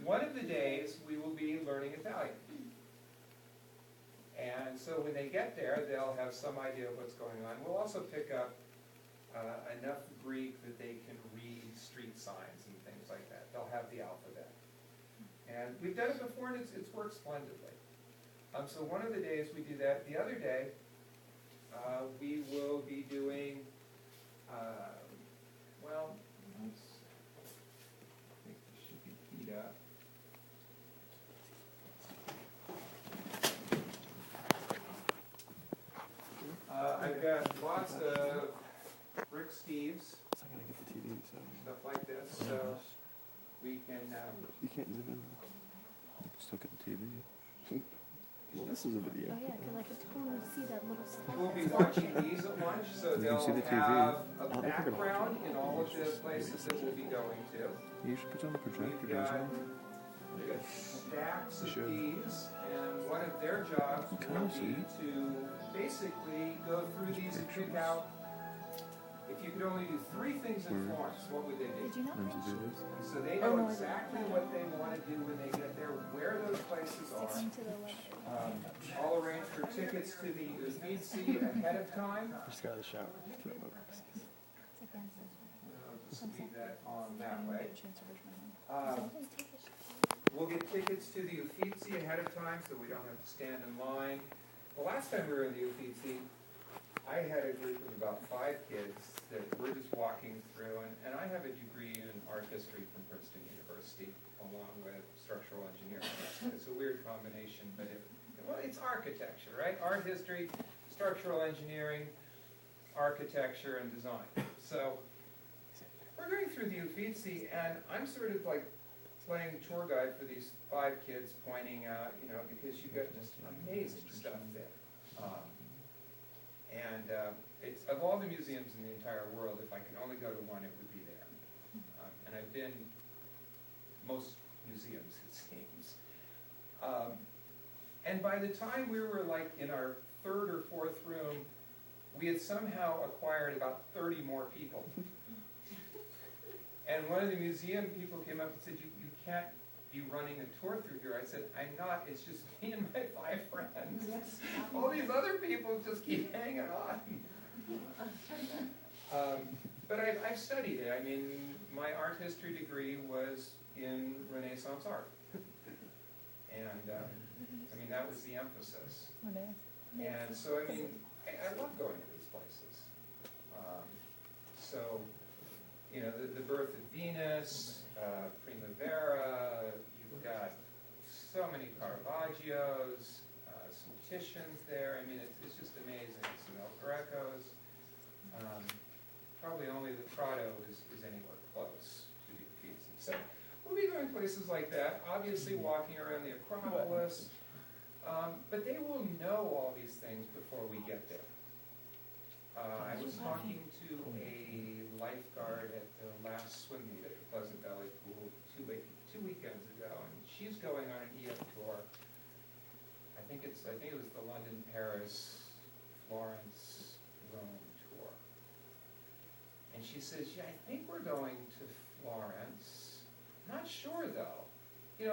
one of the days we will be learning Italian. And so when they get there, they'll have some idea of what's going on. We'll also pick up enough Greek that they can read street signs and things like that. They'll have the alphabet. And we've done it before, and it's worked splendidly. So one of the days we do that. The other day, we will be doing, well, I think this should be keyed up. I've got lots of Rick Steves, stuff like this, so we can... You can't zoom in. Still get the TV. This is a video. Oh yeah, because I could totally see that little spot. We'll be watching these at lunch, so they'll see the TV. have a background in all of the places that we'll be going to. You should put on the projector, We've got stacks of these, and one of their jobs will be to basically go through these and pick out, if you could only do 3 things in Florence, what would they Did do? you not? So they know exactly what they want to do when they get there, where those places are. Sticking to the left. I'll arrange for tickets to the Uffizi ahead of time. Just got out of the shower. It's against this way. Just leave that on that way. Um, We'll get tickets to the Uffizi ahead of time so we don't have to stand in line. The last time we were in the Uffizi, I had a group of about 5 kids that were just walking through, and I have a degree in art history from Princeton University, along with structural engineering. It's a weird combination, but it's architecture, right? Art history, structural engineering, architecture, and design. So we're going through the Uffizi, and I'm sort of like playing tour guide for these 5 kids, pointing out, because you've got just amazing stuff there. It's of all the museums in the entire world, if I could only go to one, it would be there. And I've been most museums, it seems. And by the time we were like in our 3rd or 4th room, we had somehow acquired about 30 more people. And one of the museum people came up and said, you can't be running a tour through here. I said, I'm not, it's just me and my 5 friends. All these other people just keep hanging on. But I've studied it. I mean, my art history degree was in Renaissance art. And, that was the emphasis. And so, I love going to these places. The birth of Venus, Primavera, you've got so many Caravaggios, some Titians there. It's just amazing. Some El Grecos. Probably only the Prado is anywhere close to the Uffizi. So we'll be going places like that, obviously walking around the Acropolis, but they will know all these things before we get there. I was talking to a lifeguard at the last swim meet at the Pleasant Valley Pool 2 weekends ago, and she's going on an EF tour. I think it was the London, Paris, Florence, Rome tour. And she says, yeah, I think we're going to Florence. Not sure though.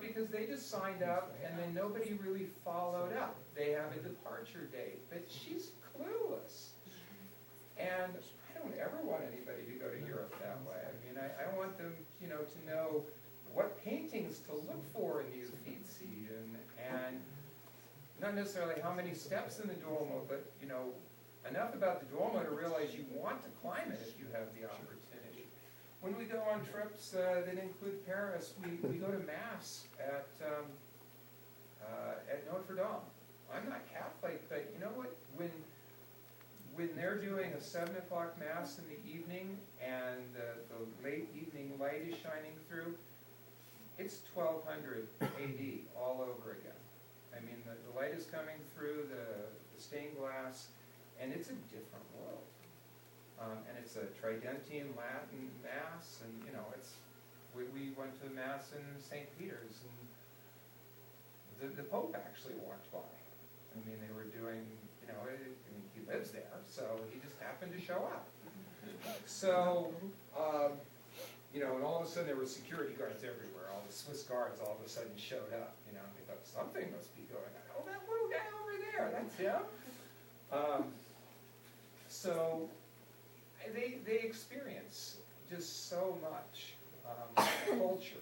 Because they just signed up and then nobody really followed up. They have a departure date, but she's clueless. And I don't ever want anybody to go to Europe that way. I want them, to know what paintings to look for in the Uffizi, and not necessarily how many steps in the Duomo, but, enough about the Duomo to realize you want to climb it if you have the opportunity. When we go on trips that include Paris, we go to Mass at Notre Dame. I'm not Catholic, but you know what? When they're doing a 7 o'clock Mass in the evening and the late evening light is shining through, it's 1200 AD all over again. The light is coming through the stained glass, and it's a different world. And it's a Tridentine Latin Mass, and we went to Mass in St. Peter's, and the Pope actually walked by. They were doing, he lives there, so he just happened to show up. So, you know, and all of a sudden there were security guards everywhere. All the Swiss guards all of a sudden showed up, you know, and they thought something must be going on. Oh, that little guy over there, that's him. So they experience just so much culture.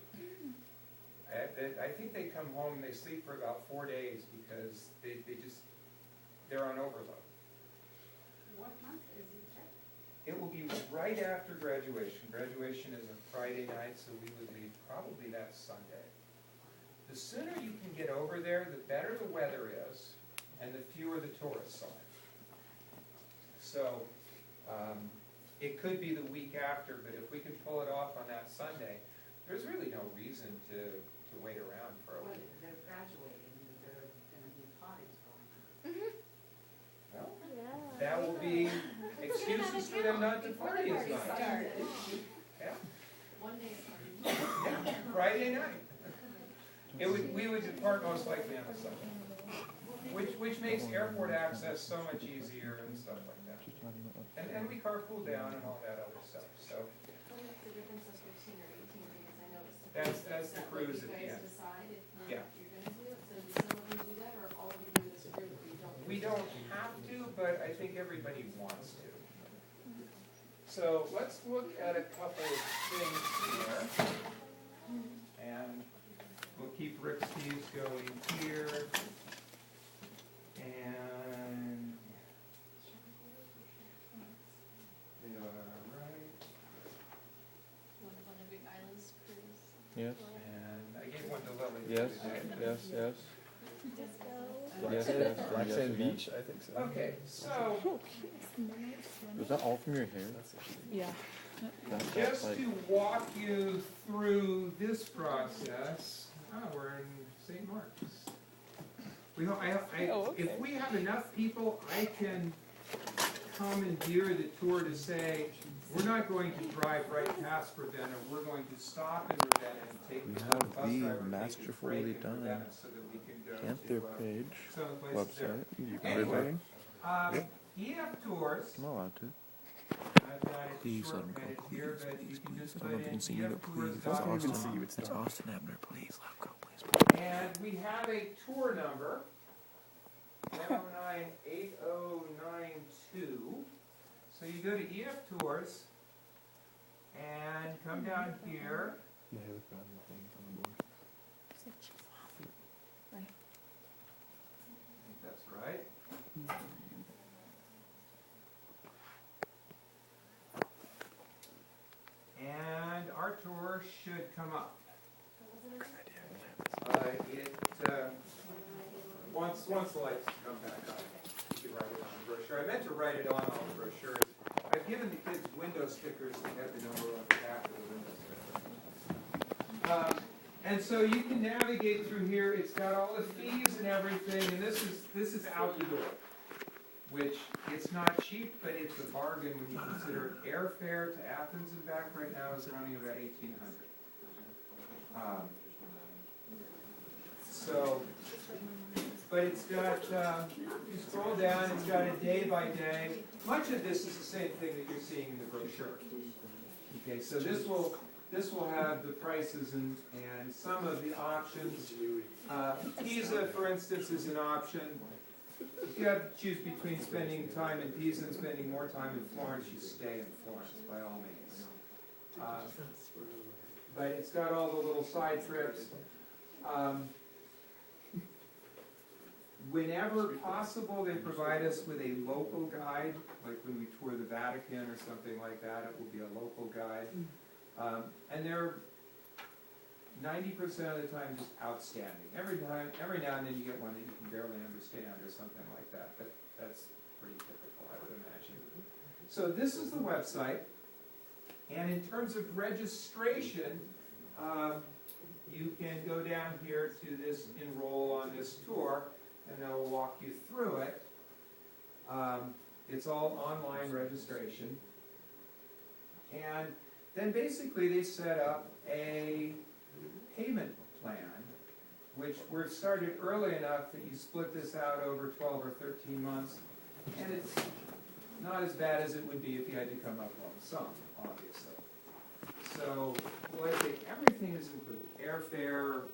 I think they come home and they sleep for about 4 days because they're on overload. What month is it? It will be right after graduation. Graduation is a Friday night, so we would leave probably that Sunday. The sooner you can get over there, the better the weather is, and the fewer the tourists are. So, it could be the week after, but if we can pull it off on that Sunday, there's really no reason to wait around for a Well, week. they're graduating, they're gonna be parties going. Well, Yeah. that will be excuses for them not to party as much. Yeah, One day party. yeah, Friday night. We would depart most likely on a Sunday, which makes airport access so much easier and stuff like that. And we carpool down and all that other stuff, so What's the difference of 15 or 18 days? I know it's. that's the cruise at the You guys end. decide if Yeah. you're gonna do it, so do some of them do that, or all of you do this group, or you don't? We don't have to, but I think everybody wants to. So let's look at a couple of things here. And we'll keep Rick's keys going here. And they are right. One of Big Island's cruise. Yes, And I gave one to Lily. yes, today. yes, yes. Disco. Yes, yes, Black yes, Sand yes. Beach, I think so. Okay, so Was that all from your hair? Yeah. That's just like, to walk you through this process, we're in St. Mark's. If we have enough people, I can commandeer the tour to say, we're not going to drive right past Ravenna, we're going to stop in Ravenna and take We the have bus the driver, take a masterfully break in done Ravenna so that we can go Panther to page, some of the places there. website. You can Anyway, everything. EF Tours, I'm allowed to. I've got it Please let him go, shorthanded here, please, but please, you can please. just I put don't know if you in can see me, but please. It's I can't even see EFtours.com. you, it's It's dark. Austin Ebner, please let him go, please. And we have a tour number, 1098092. So you go to EF Tours and come down here. Yeah, look on the things on the board. I think that's right. And our tour should come up. Once the lights come back up, you can write it on the brochure. I meant to write it on all the brochures. I've given the kids window stickers that have the number on the back of the window sticker. And so you can navigate through here. It's got all the fees and everything, and this is out the door, which it's not cheap, but it's a bargain when you consider airfare to Athens and back right now is running about $1,800. But it's got, you scroll down, it's got a day by day. Much of this is the same thing that you're seeing in the brochure. Okay, so this will have the prices and some of the options. Pisa, for instance, is an option. If you have to choose between spending time in Pisa and spending more time in Florence, you stay in Florence by all means. But it's got all the little side trips. Whenever possible, they provide us with a local guide, like when we tour the Vatican or something like that, it will be a local guide. And they're 90% of the time just outstanding. Every now and then you get one that you can barely understand or something like that, but that's pretty typical, I would imagine. So this is the website, and in terms of registration, you can go down here to this enroll on this tour, and they'll walk you through it. It's all online registration. And then basically they set up a payment plan, which we're started early enough that you split this out over 12 or 13 months, and it's not as bad as it would be if you had to come up lump sum, obviously. So, like, everything is included, airfare,